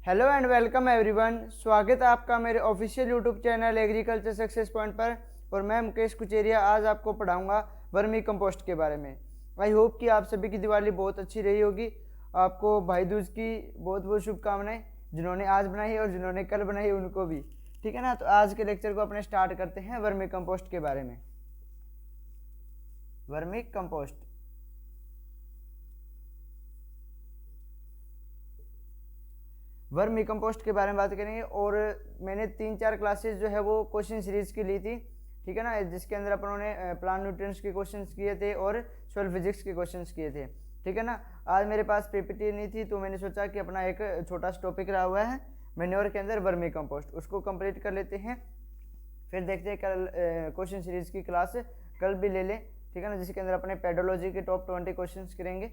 Hello and welcome everyone. स्वागत है आपका मेरे official YouTube channel agriculture success point पर। और मैं मुकेश कुचेरिया आज आपको पढ़ाऊंगा वर्मी कंपोस्ट के बारे में। आई होप कि आप सभी की दिवाली बहुत अच्छी रही होगी। आपको भाई दूज की बहुत बहुत शुभकामनाएं, जिन्होंने आज बनाई और जिन्होंने कल बनाई उनको भी। ठीक है ना। तो आज के लेक्चर को अपने स्टार्ट करते हैं वर्मी कंपोस्ट के बारे में। वर्मी कंपोस्ट, वर्मी कंपोस्ट के बारे में बात करेंगे। और मैंने 3-4 क्लासेस जो है वो क्वेश्चन सीरीज की ली थी, ठीक है ना, जिसके अंदर अपनों ने प्लांट न्यूट्रिएंट्स के क्वेश्चंस किए थे और सॉइल फिजिक्स के क्वेश्चंस किए थे, ठीक है ना। आज मेरे पास पीपीटी नहीं थी तो मैंने सोचा कि अपना एक छोटा सा टॉपिक रहा हुआ है मैन्योर के अंदर वर्मी कंपोस्ट, उसको कंप्लीट कर लेते हैं। फिर देखते हैं कल क्वेश्चन सीरीज की क्लास कल भी ले लें, ठीक है ना, जिसके अंदर अपने पेडोलॉजी के टॉप 20 क्वेश्चन करेंगे।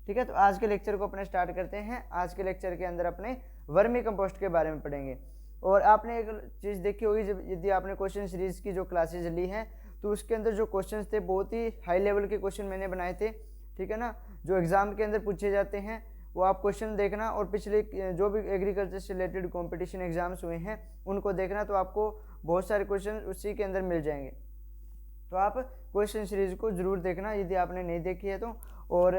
ठीक है, तो आज के लेक्चर को अपने स्टार्ट करते हैं। आज के लेक्चर के अंदर अपने वर्मी कंपोस्ट के बारे में पढ़ेंगे। और आपने एक चीज़ देखी होगी, जब यदि आपने क्वेश्चन सीरीज की जो क्लासेज ली हैं तो उसके अंदर जो क्वेश्चंस थे बहुत ही हाई लेवल के क्वेश्चन मैंने बनाए थे, ठीक है ना, जो एग्जाम के अंदर पूछे जाते हैं वो आप क्वेश्चन देखना। और पिछले जो भी एग्रीकल्चर से रिलेटेड कॉम्पिटिशन एग्जाम्स हुए हैं उनको देखना, तो आपको बहुत सारे क्वेश्चन उसी के अंदर मिल जाएंगे। तो आप क्वेश्चन सीरीज को जरूर देखना यदि आपने नहीं देखी है तो। और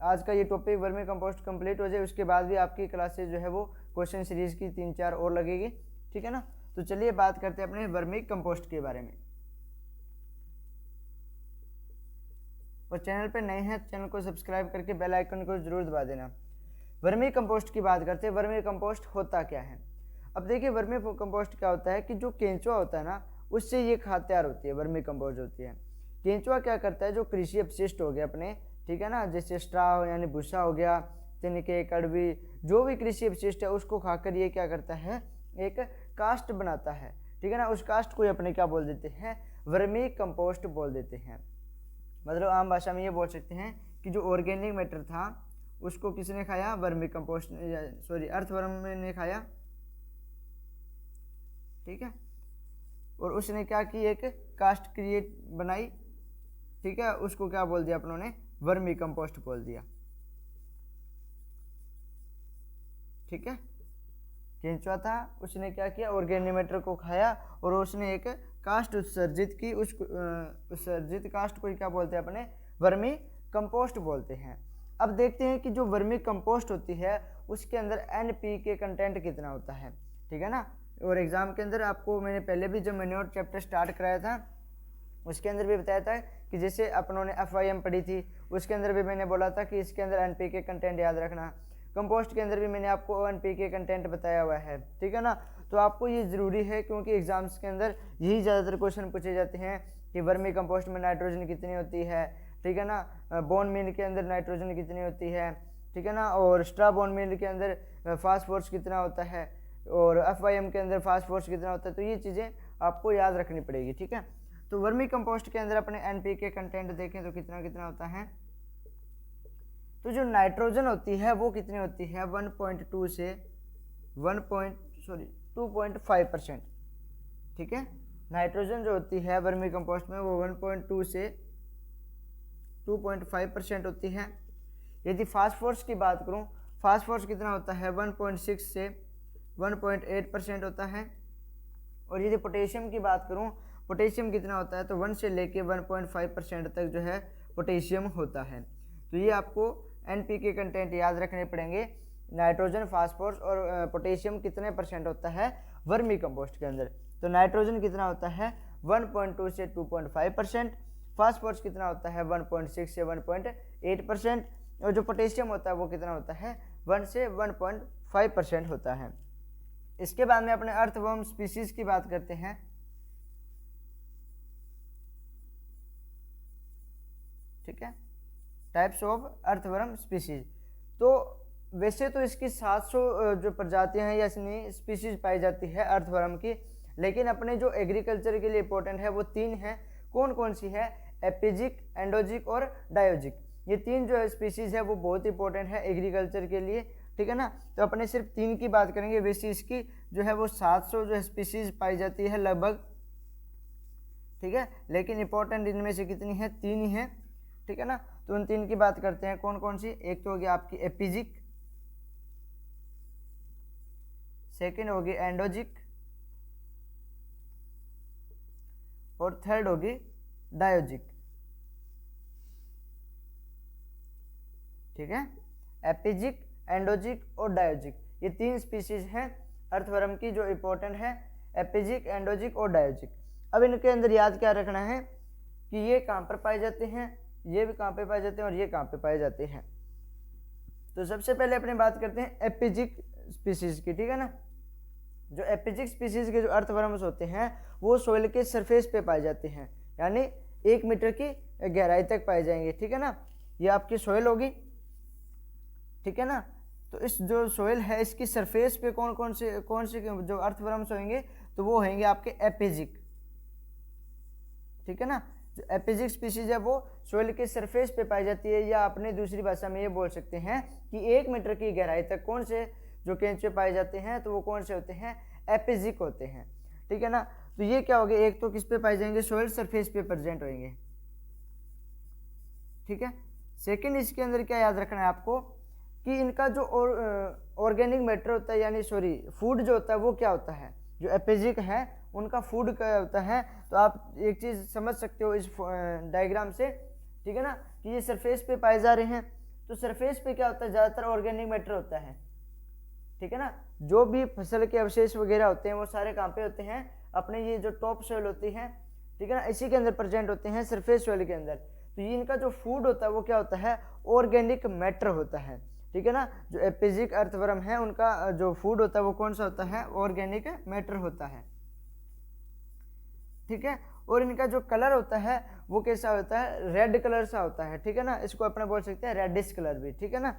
आज का ये टॉपिक वर्मी कंपोस्ट कंप्लीट हो जाए उसके बाद भी आपकी क्लासेस जो है वो क्वेश्चन सीरीज की 3-4 और लगेगी, ठीक है ना। तो चलिए बात करते हैं अपने वर्मी कंपोस्ट के बारे में। और चैनल पे नए हैं चैनल को सब्सक्राइब करके बेल आइकन को जरूर दबा देना। वर्मी कंपोस्ट की बात करते हैं। वर्मी कंपोस्ट होता क्या है? अब देखिए, वर्मी कंपोस्ट क्या होता है कि जो केंचुआ होता है ना उससे ये खाद तैयार होती है, वर्मी कंपोस्ट होती है। केंचुआ क्या करता है, जो कृषि अपशिष्ट हो गया अपने, ठीक है ना, जैसे स्ट्रा यानी भूसा हो गया, तिनके, कड़वी, जो भी कृषि अपशिष्ट है उसको खाकर ये क्या करता है, एक कास्ट बनाता है, ठीक है ना। उस कास्ट को अपने क्या बोल देते हैं, वर्मी कंपोस्ट बोल देते हैं। मतलब आम भाषा में ये बोल सकते हैं कि जो ऑर्गेनिक मैटर था उसको किसने खाया, वर्मी कंपोस्ट, सॉरी अर्थवर्म ने खाया, ठीक है। और उसने क्या की, एक कास्ट क्रिएट बनाई, ठीक है, उसको क्या बोल दिया अपनों ने, वर्मी कंपोस्ट बोल दिया, ठीक है। केंचुआ था, उसने क्या किया, ऑर्गेनिक मैटर को खाया और उसने एक कास्ट उत्सर्जित की, उस उत्सर्जित कास्ट को क्या बोलते हैं अपने, वर्मी कंपोस्ट बोलते हैं। अब देखते हैं कि जो वर्मी कंपोस्ट होती है उसके अंदर NPK कंटेंट कितना होता है, ठीक है ना। और एग्जाम के अंदर आपको मैंने पहले भी जब मैंने और चैप्टर स्टार्ट कराया था उसके अंदर भी बताया था कि जैसे अपनों ने FIM पढ़ी थी उसके अंदर भी मैंने बोला था कि इसके अंदर NPK कंटेंट याद रखना। कंपोस्ट के अंदर भी मैंने आपको NPK कंटेंट बताया हुआ है, ठीक है ना। तो आपको ये ज़रूरी है क्योंकि एग्जाम्स के अंदर यही ज़्यादातर क्वेश्चन पूछे जाते हैं कि वर्मी कंपोस्ट में नाइट्रोजन कितनी होती है, ठीक है ना, बोन मील के अंदर नाइट्रोजन कितनी होती है, ठीक है ना, और स्ट्रा बोन मील के अंदर फास्फोरस कितना होता है, और FIM के अंदर फास्फोरस कितना होता है। तो ये चीज़ें आपको याद रखनी पड़ेगी, ठीक है। तो वर्मी कंपोस्ट के अंदर अपने NPK कंटेंट देखें तो कितना कितना होता है। तो जो नाइट्रोजन होती है वो कितनी होती है, 1.2 से 2.5%, ठीक है। नाइट्रोजन जो होती है वर्मी कंपोस्ट में वो 1.2 से 2.5% होती है। यदि फास्फोरस की बात करूं, फास्फोरस कितना होता है, 1.6 से 1.8% होता है। और यदि पोटेशियम की बात करूं, पोटेशियम कितना होता है, तो 1 से लेके 1.5% तक जो है पोटेशियम होता है। तो ये आपको NPK कंटेंट याद रखने पड़ेंगे। नाइट्रोजन, फास्फोरस और पोटेशियम कितने परसेंट होता है वर्मी कंपोस्ट के अंदर। तो नाइट्रोजन कितना होता है, 1.2 से 2.5%। फास्फोरस कितना होता है, 1.6 से 1.8%। और जो पोटेशियम होता है वो कितना होता है, 1 से 1.5% होता है। इसके बाद में अपने अर्थवर्म स्पीसीज की बात करते हैं, ठीक है, टाइप्स ऑफ अर्थवर्म स्पीसीज। तो वैसे तो इसकी 700 जो प्रजातियां हैं या स्पीसीज पाई जाती है अर्थवर्म की, लेकिन अपने जो एग्रीकल्चर के लिए इंपॉर्टेंट है वो 3 है। कौन कौन सी है, एपिजिक, एंडोजिक और डायोजिक। ये 3 जो स्पीसीज है वो बहुत इंपॉर्टेंट है एग्रीकल्चर के लिए, ठीक है ना। तो अपने सिर्फ 3 की बात करेंगे, वैसे इसकी जो है वो 700 जो स्पीसीज पाई जाती है लगभग, ठीक है, लेकिन इंपॉर्टेंट इनमें से कितनी है, 3 ही है, ठीक है ना। तो उन 3 की बात करते हैं, कौन कौन सी। एक तो हो गया आपकी एपिजिक, सेकंड होगी एंडोजिक और थर्ड होगी डायोजिक। ठीक है, एपिजिक, एंडोजिक और डायोजिक, ये 3 स्पीशीज हैं अर्थवर्म की जो इंपॉर्टेंट है, एपिजिक, एंडोजिक और डायोजिक। अब इनके अंदर याद क्या रखना है कि ये कहाँ पर पाए जाते हैं, ये भी कहाँ पे पाए जाते हैं और ये कहाँ पे पाए जाते हैं। तो सबसे पहले अपने बात करते हैं एपिजिक स्पीशीज की। ठीक है ना, जो एपिजिक स्पीशीज के जो अर्थवर्म्स होते हैं वो सोइल के सरफेस पे पाए जाते हैं, यानी 1 मीटर की गहराई तक पाए जाएंगे। ठीक है ना, ये आपकी सोइल होगी। ठीक है ना, तो इस जो सोइल है इसकी सरफेस पे कौन से जो अर्थवर्म्स होंगे, तो वो होंगे आपके एपिजिक। ठीक है ना, जो एपिजिक स्पीशीज है वो सोइल के सरफेस पे पाई जाती है, या अपने दूसरी भाषा में ये बोल सकते हैं कि 1 मीटर की गहराई तक कौन से जो केंचुए पाए जाते हैं, तो वो कौन से होते हैं, एपिजिक होते हैं। ठीक है ना, तो ये क्या हो गया, एक तो किस पे पाए जाएंगे, सोइल सरफेस पे प्रेजेंट होंगे। ठीक है, सेकंड इसके अंदर क्या याद रखना है आपको कि इनका जो ऑर्गेनिक मैटर होता है, यानी सॉरी फूड जो होता है वो क्या होता है, जो एपिजिक है उनका फूड क्या होता है। तो आप एक चीज़ समझ सकते हो इस डायग्राम से। ठीक है ना, कि ये सरफेस पे पाए जा रहे हैं, तो सरफेस पे क्या होता है, ज़्यादातर ऑर्गेनिक मैटर होता है। ठीक है ना, जो भी फसल के अवशेष वगैरह होते हैं वो सारे कहाँ पे होते हैं, अपने ये जो टॉप सोइल होती है, ठीक है ना, इसी के अंदर प्रेजेंट होते हैं, सरफेस सोइल के अंदर। तो ये इनका जो फूड होता है वो क्या होता है, ऑर्गेनिक मैटर होता है। ठीक है ना, जो एपिजिक अर्थवर्म है उनका जो फूड होता है वो कौन सा होता है, ऑर्गेनिक मैटर होता है। ठीक है, और इनका जो कलर होता है वो कैसा होता है, रेड कलर सा होता है। ठीक है ना, इसको अपने बोल सकते हैं रेडिश कलर भी। ठीक है ना,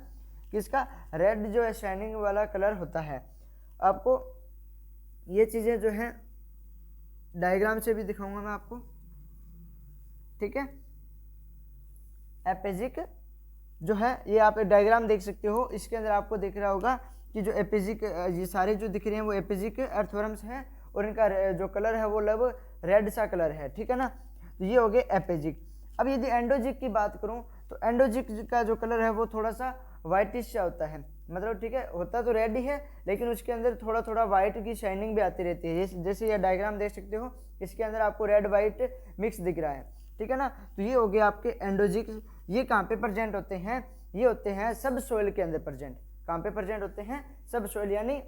किसका, रेड जो है शाइनिंग वाला कलर होता है। आपको ये चीज़ें जो हैं डायग्राम से भी दिखाऊंगा मैं आपको। ठीक है, एपिजिक जो है ये आप डायग्राम देख सकते हो, इसके अंदर आपको दिख रहा होगा कि जो एपिजिक ये सारे जो दिख रहे हैं वो एपिजिक अर्थवर्म्स हैं, और इनका जो कलर है वो लगभग रेड सा कलर है। ठीक है ना, तो ये हो गए एपिजिक। अब यदि एंडोजिक की बात करूं तो एंडोजिक का जो कलर है वो थोड़ा सा वाइटिश सा होता है, मतलब ठीक है होता तो रेड ही है, लेकिन उसके अंदर थोड़ा थोड़ा वाइट की शाइनिंग भी आती रहती है। जैसे ये डायग्राम देख सकते हो, इसके अंदर आपको रेड वाइट मिक्स दिख रहा है। ठीक है ना, तो ये हो गया आपके एंडोजिक। ये कहाँ पे प्रेजेंट होते हैं, ये होते हैं सब सोइल के अंदर प्रेजेंट। कहाँ पे प्रेजेंट होते हैं, सब सोइल, यानी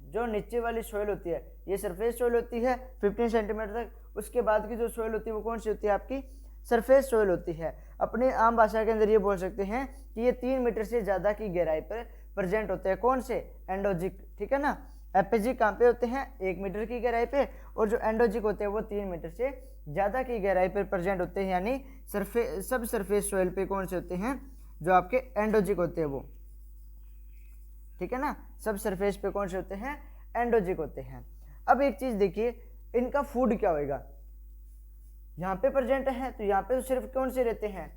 जो नीचे वाली सोइल होती है, ये सरफेस सोइल होती है 15 सेंटीमीटर तक, उसके बाद की जो सोइल होती है वो कौन सी होती है, आपकी सरफेस सोइल होती है। अपने आम भाषा के अंदर ये बोल सकते हैं कि ये 3 मीटर से ज़्यादा की गहराई पर प्रेजेंट होते हैं। कौन से, एंडोजिक। ठीक है ना, एपिजिक कहाँ पे होते हैं, 1 मीटर की गहराई पे, और जो एंडोजिक होते हैं वो 3 मीटर से ज़्यादा की गहराई पर प्रेजेंट होते हैं, यानी सब सरफेस सोइल पे कौन से होते हैं, जो आपके एंडोजिक होते हैं वो। ठीक है ना, सब सरफेस पे कौन से होते हैं, एंडोजिक होते हैं। अब एक चीज़ देखिए, इनका फूड क्या होएगा, यहाँ पे प्रेजेंट है तो यहाँ पे तो सिर्फ कौन से रहते हैं,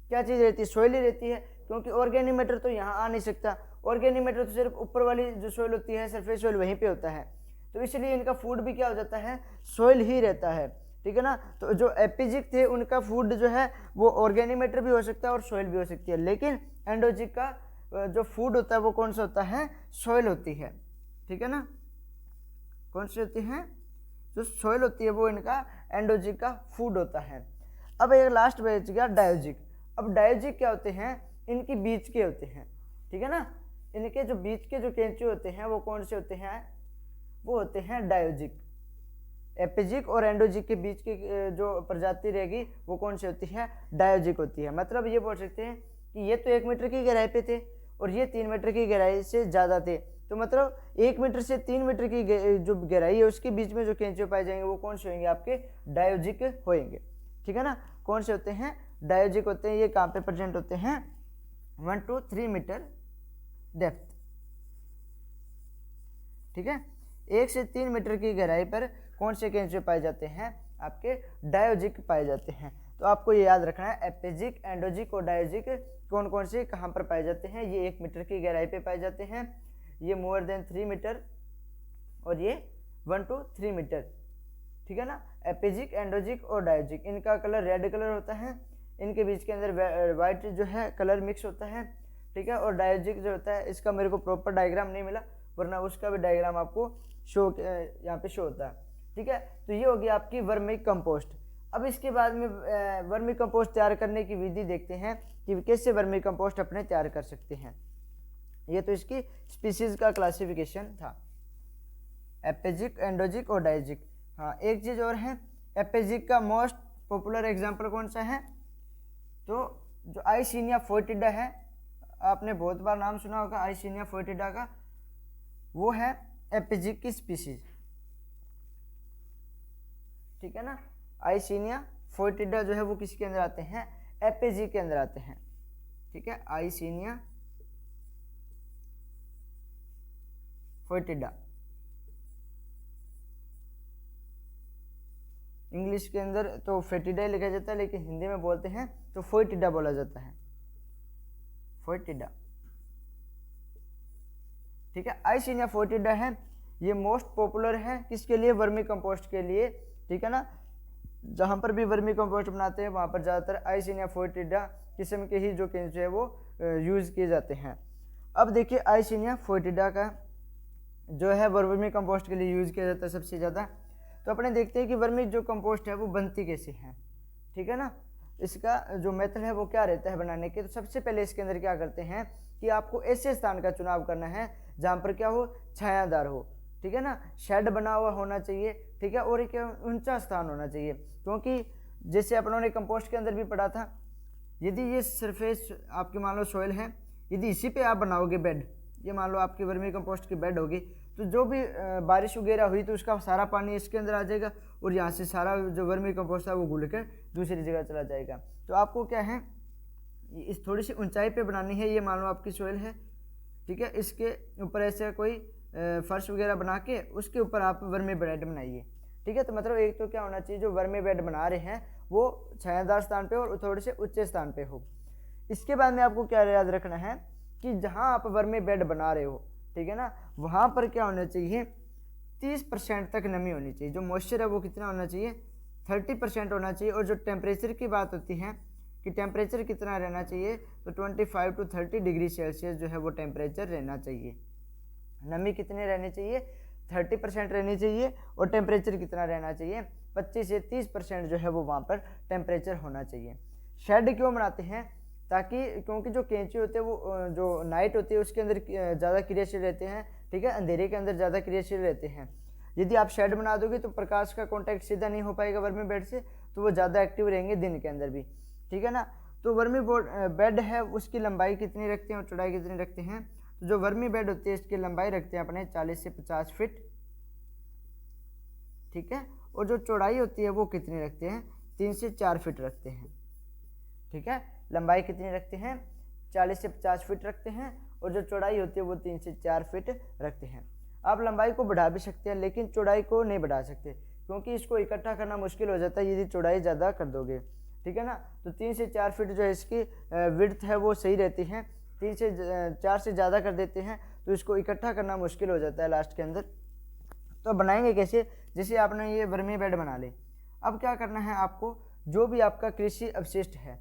क्या चीज़ रहती है, सोइल ही रहती है, क्योंकि ऑर्गेनिक मैटर तो यहाँ आ नहीं सकता। ऑर्गेनिक मैटर तो सिर्फ ऊपर वाली जो सोइल होती है, सरफेस सोइल, वहीं पे होता है, तो इसलिए इनका फूड भी क्या हो जाता है, सोइल ही रहता है। ठीक है ना, तो जो एपिजिक थे उनका फूड जो है वो ऑर्गेनिक मैटर भी हो सकता है और सोइल भी हो सकती है, लेकिन एंडोजिक का जो फूड होता है वो कौन सा होता है, सोइल होती है। ठीक है ना, कौन सी होती है, जो सोइल होती है वो इनका एंडोजिक का फूड होता है। अब एक लास्ट बच गया डायोजिक। अब डायोजिक क्या होते हैं, इनकी बीच के होते हैं। ठीक है ना, इनके जो बीच के जो केंचुए होते हैं वो कौन से होते हैं, वो होते हैं डायोजिक। एपिजिक और एंडोजिक के बीच की जो प्रजाति रहेगी वो कौन सी होती है, डायोजिक होती है। मतलब ये बोल सकते हैं कि ये तो 1 मीटर की गहराई पे थे और ये 3 मीटर की गहराई से ज़्यादा थे, तो मतलब 1 मीटर से 3 मीटर की जो गहराई है उसके बीच में जो केंचुए पाए जाएंगे वो कौन से होंगे, आपके डायोजिक होंगे। ठीक है ना, कौन से होते हैं, डायोजिक होते हैं। ये कहाँ पे प्रेजेंट होते हैं, 1 to 3 मीटर डेप्थ। ठीक है, 1 से 3 मीटर की गहराई पर कौन से केंचुए पाए जाते हैं, आपके डायोजिक पाए जाते हैं। तो आपको ये याद रखना है, एपिजिक, एंडोजिक और डायोजिक कौन कौन से कहाँ पर पाए जाते हैं। ये 1 मीटर की गहराई पे पाए जाते हैं, ये मोर देन 3 मीटर, और ये 1 to 3 मीटर। ठीक है ना, एपिजिक, एंडोजिक और डायोजिक, इनका कलर रेड कलर होता है, इनके बीच के अंदर वाइट जो है कलर मिक्स होता है। ठीक है, और डायोजिक जो होता है, इसका मेरे को प्रॉपर डायग्राम नहीं मिला, वरना उसका भी डायग्राम आपको शो यहाँ पे शो होता है। ठीक है, तो ये होगी आपकी वर्मी कंपोस्ट। अब इसके बाद में वर्मी कंपोस्ट तैयार करने की विधि देखते हैं कि कैसे वर्मी कंपोस्ट अपने तैयार कर सकते हैं। ये तो इसकी स्पीसीज का क्लासिफिकेशन था, एपेजिक, एंडोजिक और डायजिक। हाँ, एक चीज़ और है, एपेजिक का मोस्ट पॉपुलर एग्जांपल कौन सा है, तो जो आइसिनिया फोएटिडा है, आपने बहुत बार नाम सुना होगा आइसिनिया फोएटिडा का, वो है एपेजिक की स्पीसीज। ठीक है ना, आइसिनिया फोएटिडा जो है वो किसके अंदर आते हैं, एपेजिक के अंदर आते हैं। ठीक है, आइसिनिया फोएटिडा इंग्लिश के अंदर तो फेटिडा लिखा जाता है, लेकिन हिंदी में बोलते हैं तो फोएटिडा बोला जाता है, फोएटिडा। ठीक है, आइसिनिया फोएटिडा है, ये मोस्ट पॉपुलर है किसके लिए, वर्मी कंपोस्ट के लिए। ठीक है ना, जहाँ पर भी वर्मी कंपोस्ट बनाते हैं वहाँ पर ज़्यादातर आइसिनिया फोएटिडा किस्म के ही जो केंचुए है वो यूज़ किए जाते हैं। अब देखिए आइसिनिया फोएटिडा का जो है वर्मी कंपोस्ट के लिए यूज़ किया जाता है सबसे ज़्यादा। तो अपने देखते हैं कि वर्मी जो कंपोस्ट है वो बनती कैसे है। ठीक है ना, इसका जो मेथड है वो क्या रहता है बनाने के। तो सबसे पहले इसके अंदर क्या करते हैं कि आपको ऐसे स्थान का चुनाव करना है जहाँ पर क्या हो, छायादार हो। ठीक है ना, शेड बना हुआ होना चाहिए। ठीक है, और एक ऊंचा स्थान होना चाहिए, क्योंकि जैसे अपनों ने कंपोस्ट के अंदर भी पढ़ा था, यदि ये सरफेस आपकी मान लो सॉइल है, यदि इसी पे आप बनाओगे बेड, ये मान लो आपकी वर्मी कंपोस्ट की बेड होगी, तो जो भी बारिश वगैरह हुई तो उसका सारा पानी इसके अंदर आ जाएगा और यहाँ से सारा जो वर्मी कंपोस्ट है वो घुल कर दूसरी जगह चला जाएगा। तो आपको क्या है, इस थोड़ी सी ऊंचाई पे बनानी है। ये मान लो आपकी सॉइल है, ठीक है, इसके ऊपर ऐसे कोई फर्श वगैरह बना के उसके ऊपर आप वर्मी बेड बनाइए। ठीक है, तो मतलब एक तो क्या होना चाहिए, जो वर्मी बेड बना रहे हैं वो छायादार स्थान पे और थोड़े से ऊंचे स्थान पे हो। इसके बाद में आपको क्या याद रखना है कि जहाँ आप वर्मी बेड बना रहे हो, ठीक है ना, वहाँ पर क्या होना चाहिए, 30% तक नमी होनी चाहिए। जो मॉइस्चर है वो कितना होना चाहिए, 30% होना चाहिए। और जो टेम्परेचर की बात होती है कि टेम्परेचर कितना रहना चाहिए, तो 25 to 30 डिग्री सेल्सियस जो है वो टेम्परेचर रहना चाहिए। नमी कितनी रहनी चाहिए, 30% रहनी चाहिए। और टेम्परेचर कितना रहना चाहिए, 25 से 30% जो है वो वहाँ पर टेम्परेचर होना चाहिए। शेड क्यों बनाते हैं, ताकि क्योंकि जो केंचुए होते हैं वो जो नाइट होती है उसके अंदर ज़्यादा क्रियाशील रहते हैं। ठीक है, अंधेरे के अंदर ज़्यादा क्रियाशील रहते हैं। यदि आप शेड बना दोगे तो प्रकाश का कांटेक्ट सीधा नहीं हो पाएगा वर्मी बेड से, तो वो ज़्यादा एक्टिव रहेंगे दिन के अंदर भी। ठीक है ना, तो वर्मी बेड है उसकी लंबाई कितनी रखते हैं और चौड़ाई कितनी रखते हैं। तो जो वर्मी बेड होती है इसकी लंबाई रखते हैं अपने 40 से 50 फीट। ठीक है, और जो चौड़ाई होती है वो कितनी रखते हैं, 3 से 4 फीट रखते हैं। ठीक है, लंबाई कितनी रखते हैं, 40 से 50 फीट रखते हैं, और जो चौड़ाई होती है वो 3 से 4 फीट रखते हैं। आप लंबाई को बढ़ा भी सकते हैं लेकिन चौड़ाई को नहीं बढ़ा सकते, क्योंकि इसको इकट्ठा करना मुश्किल हो जाता है यदि चौड़ाई ज़्यादा कर दोगे। ठीक है ना, तो 3 से 4 फीट जो है इसकी विड्थ है वो सही रहती है। 3 से 4 से ज़्यादा कर देते हैं तो इसको इकट्ठा करना मुश्किल हो जाता है लास्ट के अंदर। तो बनाएंगे कैसे, जैसे आपने ये वर्मी बेड बना ले, अब क्या करना है आपको, जो भी आपका कृषि अवशिष्ट है,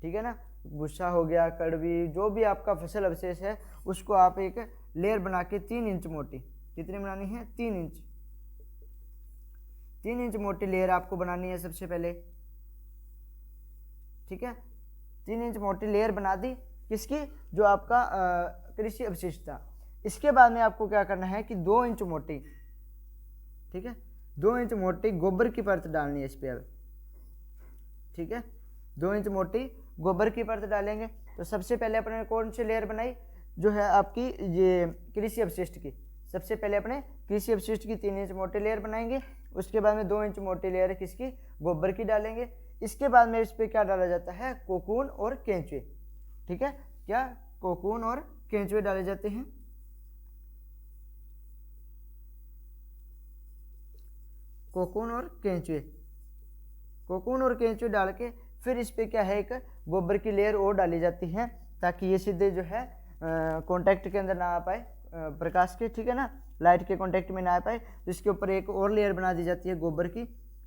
ठीक है ना, भूसा हो गया, कड़वी, जो भी आपका फसल अवशेष है, उसको आप एक लेयर बना के 3 इंच मोटी, कितनी बनानी है, 3 इंच, 3 इंच मोटी लेयर आपको बनानी है सबसे पहले। ठीक है, 3 इंच मोटी लेयर बना दी किसकी, जो आपका कृषि अवशिष्ट था। इसके बाद में आपको क्या करना है कि 2 इंच मोटी, ठीक है, 2 इंच मोटी गोबर की परत डालनी है इस पर अब। ठीक है, 2 इंच मोटी गोबर की परत डालेंगे। तो सबसे पहले अपने कौन सी लेयर बनाई, जो है आपकी ये कृषि अवशिष्ट की। सबसे पहले अपने कृषि अवशिष्ट की 3 इंच मोटी लेयर बनाएंगे। उसके बाद में 2 इंच मोटी लेयर किसकी, गोबर की डालेंगे। इसके बाद में इस पर क्या डाला जाता है, कोकून और केंचुए। ठीक है, क्या कोकून और केंचुए डाले जाते हैं। कोकून और केंचुए, कोकून और केंचुए डाल के फिर इस पर क्या है, एक गोबर की लेयर और डाली जाती है, ताकि ये सीधे जो है कांटेक्ट के अंदर ना आ पाए प्रकाश के। ठीक है ना, लाइट के कांटेक्ट में ना आ पाए, तो इसके ऊपर एक और लेयर बना दी जाती है गोबर की।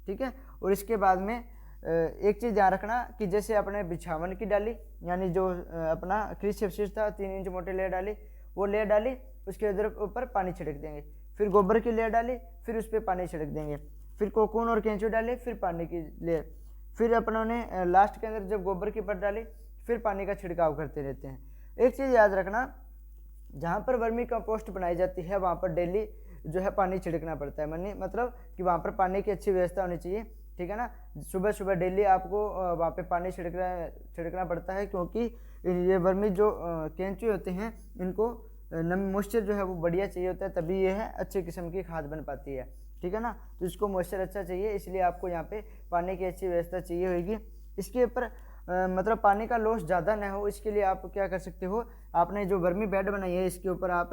ठीक है, और इसके बाद में एक चीज़ ध्यान रखना कि जैसे अपने बिछावन की डाली, यानी जो अपना कृषि अवशिष्ट था 3 इंच मोटी लेयर डाली, वो लेयर डाली, उसके ऊपर पानी छिड़क देंगे, फिर गोबर की लेयर डाली, फिर उस पर पानी छिड़क देंगे, फिर कोकून और केंचुए डाले, फिर पानी की लेयर, फिर अपनों ने लास्ट के अंदर जब गोबर की परत डाली, फिर पानी का छिड़काव करते रहते हैं। एक चीज़ याद रखना, जहाँ पर वर्मी कंपोस्ट बनाई जाती है वहाँ पर डेली जो है पानी छिड़कना पड़ता है, मतलब कि वहाँ पर पानी की अच्छी व्यवस्था होनी चाहिए, ठीक है ना। सुबह सुबह डेली आपको वहाँ पे पानी छिड़कना पड़ता है, क्योंकि ये वर्मी जो केंचुए होते हैं इनको मॉइस्चर जो है वो बढ़िया चाहिए होता है, तभी ये है अच्छी किस्म की खाद बन पाती है, ठीक है ना। तो इसको मॉइस्चर अच्छा चाहिए, इसलिए आपको यहाँ पे पानी की अच्छी व्यवस्था चाहिए होगी। इसके ऊपर मतलब पानी का लॉस ज़्यादा ना हो, इसके लिए आप क्या कर सकते हो, आपने जो वर्मी बेड बनाई है इसके ऊपर आप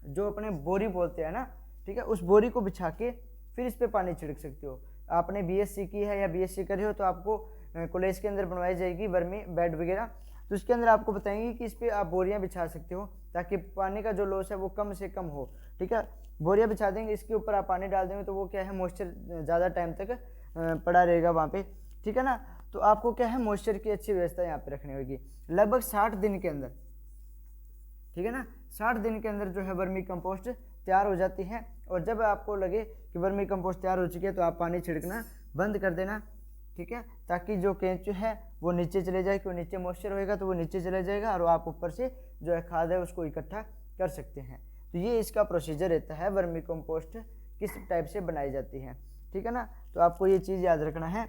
जो अपने बोरी बोलते हैं ना, ठीक है, उस बोरी को बिछा के फिर इस पर पानी छिड़क सकते हो। आपने बीएससी की है या बीएससी करी हो तो आपको कॉलेज के अंदर बनवाई जाएगी वर्मी बेड वगैरह, तो उसके अंदर आपको बताएंगे कि इस पर आप बोरियां बिछा सकते हो ताकि पानी का जो लॉस है वो कम से कम हो, ठीक है। बोरियां बिछा देंगे, इसके ऊपर आप पानी डाल देंगे तो वो क्या है मॉइस्चर ज़्यादा टाइम तक पड़ा रहेगा वहाँ पे, ठीक है ना। तो आपको क्या है मॉइस्चर की अच्छी व्यवस्था यहाँ पे रखनी होगी लगभग 60 दिन के अंदर, ठीक है ना। 60 दिन के अंदर जो है वर्मी कंपोस्ट तैयार हो जाती है, और जब आपको लगे कि वर्मी कंपोस्ट तैयार हो चुकी है तो आप पानी छिड़कना बंद कर देना, ठीक है, ताकि जो केंचुए है वो नीचे चले जाए, क्योंकि नीचे मॉइस्चर होएगा तो वो नीचे चला जाएगा और आप ऊपर से जो है खाद है उसको इकट्ठा कर सकते हैं। तो ये इसका प्रोसीजर रहता है, वर्मी कंपोस्ट किस टाइप से बनाई जाती है, ठीक है ना। तो आपको ये चीज़ याद रखना है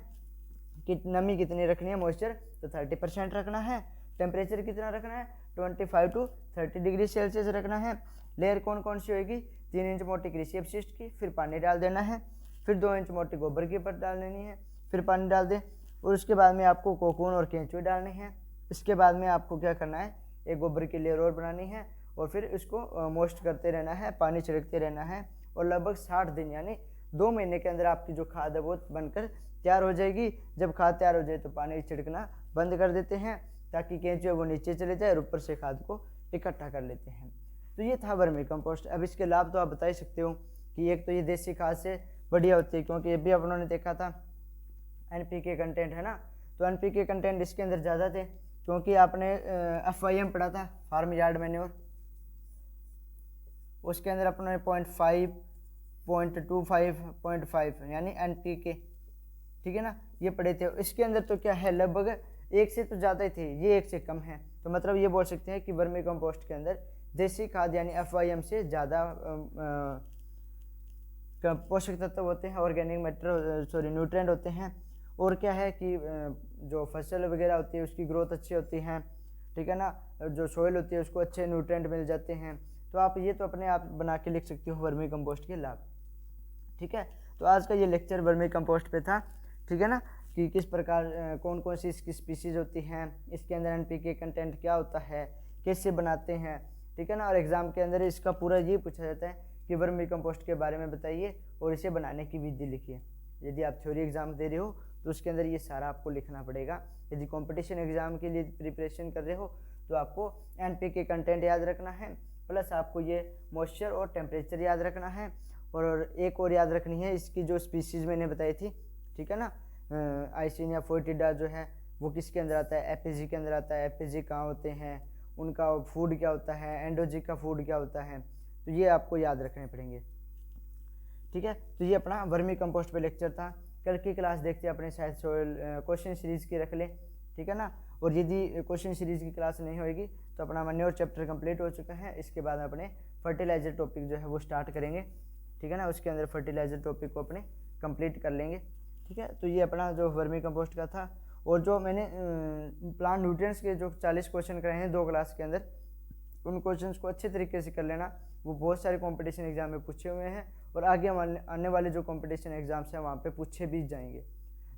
कि नमी कितनी रखनी है, मॉइस्चर तो 30% रखना है, टेम्परेचर कितना रखना है 25 to 30 डिग्री सेल्सियस रखना है। लेयर कौन कौन सी होगी, 3 इंच मोटी कृषि अपशिष्ट की, फिर पानी डाल देना है, फिर 2 इंच मोटी गोबर की परत डाल देनी है, फिर पानी डाल दें, और उसके बाद में आपको कोकून और केंचुए डालने हैं। इसके बाद में आपको क्या करना है, एक गोबर की लेयर और बनानी है और फिर इसको मॉइस्ट करते रहना है, पानी छिड़कते रहना है, और लगभग 60 दिन यानी 2 महीने के अंदर आपकी जो खाद है वो बनकर तैयार हो जाएगी। जब खाद तैयार हो जाए तो पानी छिड़कना बंद कर देते हैं ताकि केंचुए वो नीचे चले जाए और ऊपर से खाद को इकट्ठा कर लेते हैं। तो ये था वर्मी कंपोस्ट। अब इसके लाभ तो आप बता ही सकते हो कि एक तो ये देसी खाद से बढ़िया होती है, क्योंकि ये भी अपनों ने देखा था एनपीके कंटेंट है ना, तो एनपीके कंटेंट इसके अंदर ज़्यादा थे, क्योंकि आपने FYM पढ़ा था फार्म यार्ड मैन्योर, उसके अंदर अपनों ने 0.5, 0.25, 0.5 यानी NPK, ठीक है ना, ये पढ़े थे। इसके अंदर तो क्या है लगभग 1 से तो ज़्यादा ही थे, ये 1 से कम है, तो मतलब ये बोल सकते हैं कि वर्मी कंपोस्ट के अंदर देसी खाद यानी FYM से ज़्यादा पोषक तत्व होते हैं, ऑर्गेनिक मैटर न्यूट्रिएंट होते हैं, और क्या है कि जो फसल वगैरह होती है उसकी ग्रोथ अच्छी होती है, ठीक है ना, जो सोइल होती है उसको अच्छे न्यूट्रिएंट मिल जाते हैं। तो आप ये तो अपने आप बना के लिख सकते हो वर्मी कंपोस्ट के लाभ, ठीक है। तो आज का ये लेक्चर वर्मी कंपोस्ट पे था, ठीक है ना, कि किस प्रकार कौन कौन सी इसकी स्पीसीज होती हैं, इसके अंदर एनपीके कंटेंट क्या होता है, कैसे बनाते हैं, ठीक है ना। और एग्जाम के अंदर इसका पूरा ये पूछा जाता है कि वर्मी कंपोस्ट के बारे में बताइए और इसे बनाने की विधि लिखिए। यदि आप थ्योरी एग्जाम दे रहे हो तो उसके अंदर ये सारा आपको लिखना पड़ेगा। यदि कंपटीशन एग्जाम के लिए प्रिपरेशन कर रहे हो तो आपको एनपीके कंटेंट याद रखना है, प्लस आपको ये मॉइस्चर और टेम्परेचर याद रखना है, और एक और याद रखनी है इसकी जो स्पीसीज मैंने बताई थी, ठीक है ना। आइसिनिया फोएटिडा जो है वो किसके अंदर आता है, एपीजी के अंदर आता है। एपीजी कहाँ होते हैं, उनका फूड क्या होता है, एंडोजी का फूड क्या होता है, तो ये आपको याद रखने पड़ेंगे, ठीक है। तो ये अपना वर्मी कंपोस्ट पे लेक्चर था। कल की क्लास देखते हैं अपने शायद सोइल क्वेश्चन सीरीज की रख लें, ठीक है ना। और यदि क्वेश्चन सीरीज की क्लास नहीं होगी तो अपना मैन्योर चैप्टर कंप्लीट हो चुका है, इसके बाद अपने फर्टिलाइजर टॉपिक जो है वो स्टार्ट करेंगे, ठीक है ना। उसके अंदर फर्टिलाइजर टॉपिक को अपने कंप्लीट कर लेंगे, ठीक है। तो ये अपना जो वर्मी कंपोस्ट का था, और जो मैंने प्लांट न्यूट्रिएंट्स के जो 40 क्वेश्चन कराए हैं 2 क्लास के अंदर, उन क्वेश्चंस को अच्छे तरीके से कर लेना। वो बहुत सारे कंपटीशन एग्जाम में पूछे हुए हैं और आगे आने वाले जो कंपटीशन एग्जाम्स हैं वहाँ पे पूछे भी जाएंगे,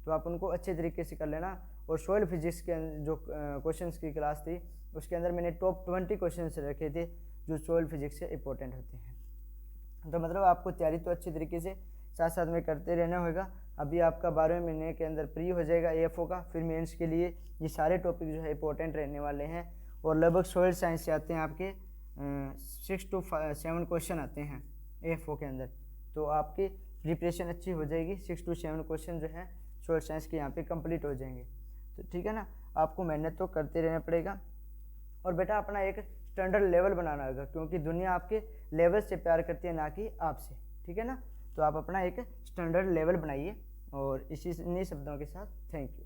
तो आप उनको अच्छे तरीके से कर लेना। और सॉइल फिजिक्स के जो क्वेश्चंस की क्लास थी उसके अंदर मैंने टॉप 20 क्वेश्चंस रखे थे जो सॉइल फिजिक्स से इंपॉर्टेंट होते हैं। तो मतलब आपको तैयारी तो अच्छी तरीके से साथ साथ में करते रहना होगा। अभी आपका 12वें महीने के अंदर प्री हो जाएगा AFO का, फिर मेंस के लिए ये सारे टॉपिक जो है इंपॉर्टेंट रहने वाले हैं। और लगभग सॉइल साइंस से आते हैं आपके 6 to 7 क्वेश्चन आते हैं AFO के अंदर, तो आपकी प्रिपरेशन अच्छी हो जाएगी। 6 to 7 क्वेश्चन जो है सॉइल साइंस के यहाँ पे कंप्लीट हो जाएंगे, तो ठीक है ना। आपको मेहनत तो करते रहना पड़ेगा। और बेटा अपना एक स्टैंडर्ड लेवल बनाना होगा, क्योंकि दुनिया आपके लेवल से प्यार करती है, ना कि आपसे। ठीक है ना, तो आप अपना एक स्टैंडर्ड लेवल बनाइए। और इन्हीं शब्दों के साथ थैंक यू।